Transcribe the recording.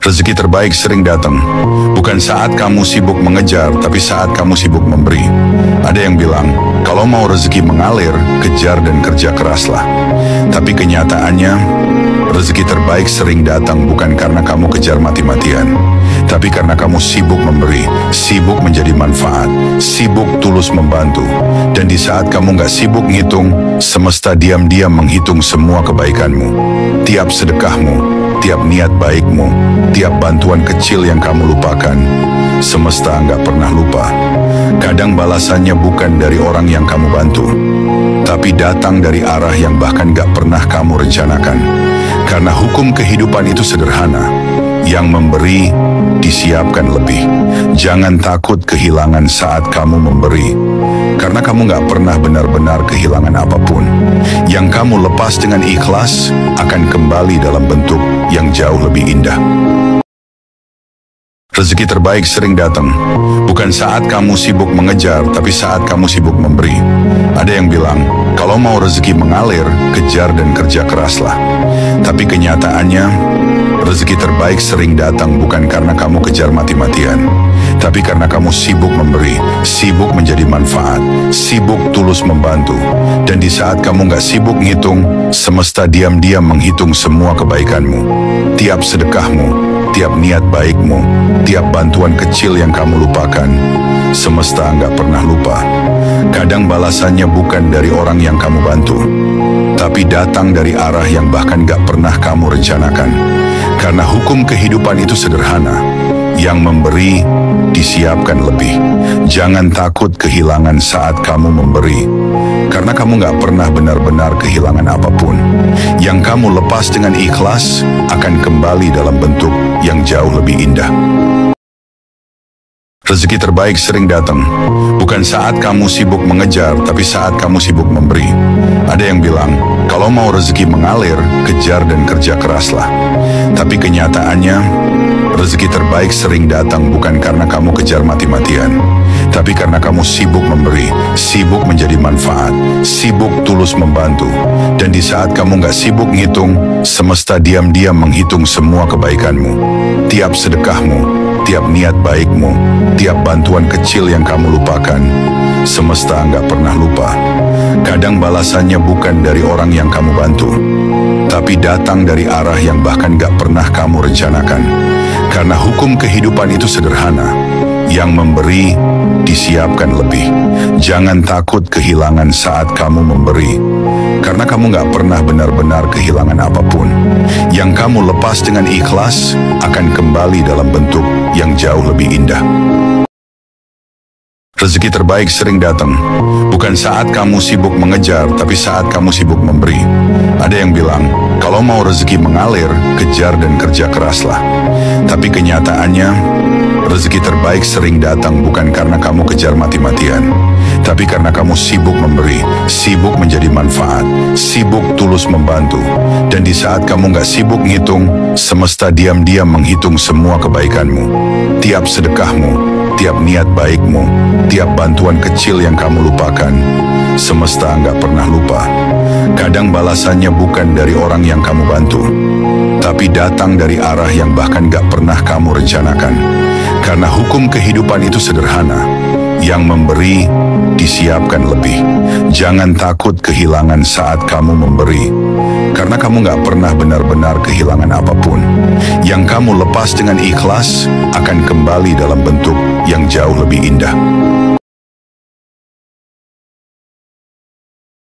Rezeki terbaik sering datang, bukan saat kamu sibuk mengejar, tapi saat kamu sibuk memberi. Ada yang bilang, kalau mau rezeki mengalir, kejar dan kerja keraslah. Tapi kenyataannya, rezeki terbaik sering datang bukan karena kamu kejar mati-matian, tapi karena kamu sibuk memberi, sibuk menjadi manfaat, sibuk tulus membantu. Dan di saat kamu nggak sibuk ngitung, semesta diam-diam menghitung semua kebaikanmu. Tiap sedekahmu, tiap niat baikmu, tiap bantuan kecil yang kamu lupakan, semesta nggak pernah lupa. Kadang balasannya bukan dari orang yang kamu bantu, tapi datang dari arah yang bahkan nggak pernah kamu rencanakan. Karena hukum kehidupan itu sederhana, yang memberi disiapkan lebih. Jangan takut kehilangan saat kamu memberi, karena kamu nggak pernah benar-benar kehilangan apapun. Yang kamu lepas dengan ikhlas akan kembali dalam bentuk yang jauh lebih indah. Rezeki terbaik sering datang, bukan saat kamu sibuk mengejar, tapi saat kamu sibuk memberi. Ada yang bilang, kalau mau rezeki mengalir, kejar dan kerja keraslah. Tapi kenyataannya, rezeki terbaik sering datang bukan karena kamu kejar mati-matian, tapi karena kamu sibuk memberi, sibuk menjadi manfaat, sibuk tulus membantu. Dan di saat kamu nggak sibuk ngitung, semesta diam-diam menghitung semua kebaikanmu. Tiap sedekahmu, tiap niat baikmu, tiap bantuan kecil yang kamu lupakan, semesta nggak pernah lupa. Kadang balasannya bukan dari orang yang kamu bantu, tapi datang dari arah yang bahkan nggak pernah kamu rencanakan. Karena hukum kehidupan itu sederhana, yang memberi disiapkan lebih. Jangan takut kehilangan saat kamu memberi, karena kamu nggak pernah benar-benar kehilangan apapun. Yang kamu lepas dengan ikhlas akan kembali dalam bentuk yang jauh lebih indah. Rezeki terbaik sering datang, bukan saat kamu sibuk mengejar, tapi saat kamu sibuk memberi. Ada yang bilang, kalau mau rezeki mengalir, kejar dan kerja keraslah. Tapi kenyataannya, rezeki terbaik sering datang bukan karena kamu kejar mati-matian, tapi karena kamu sibuk memberi, sibuk menjadi manfaat, sibuk tulus membantu. Dan di saat kamu nggak sibuk ngitung, semesta diam-diam menghitung semua kebaikanmu. Tiap sedekahmu, tiap niat baikmu, tiap bantuan kecil yang kamu lupakan, semesta nggak pernah lupa. Kadang balasannya bukan dari orang yang kamu bantu, tapi datang dari arah yang bahkan nggak pernah kamu rencanakan. Karena hukum kehidupan itu sederhana, yang memberi disiapkan lebih. Jangan takut kehilangan saat kamu memberi, karena kamu nggak pernah benar-benar kehilangan apapun. Yang kamu lepas dengan ikhlas akan kembali dalam bentuk yang jauh lebih indah. Rezeki terbaik sering datang, bukan saat kamu sibuk mengejar, tapi saat kamu sibuk memberi. Ada yang bilang, kalau mau rezeki mengalir, kejar dan kerja keraslah. Tapi kenyataannya, rezeki terbaik sering datang bukan karena kamu kejar mati-matian, tapi karena kamu sibuk memberi, sibuk menjadi manfaat, sibuk tulus membantu. Dan di saat kamu nggak sibuk ngitung, semesta diam-diam menghitung semua kebaikanmu. Tiap sedekahmu, tiap niat baikmu, tiap bantuan kecil yang kamu lupakan, semesta nggak pernah lupa. Kadang balasannya bukan dari orang yang kamu bantu, tapi datang dari arah yang bahkan nggak pernah kamu rencanakan. Karena hukum kehidupan itu sederhana, yang memberi disiapkan lebih. Jangan takut kehilangan saat kamu memberi, karena kamu nggak pernah benar-benar kehilangan apapun. Yang kamu lepas dengan ikhlas akan kembali dalam bentuk yang jauh lebih indah.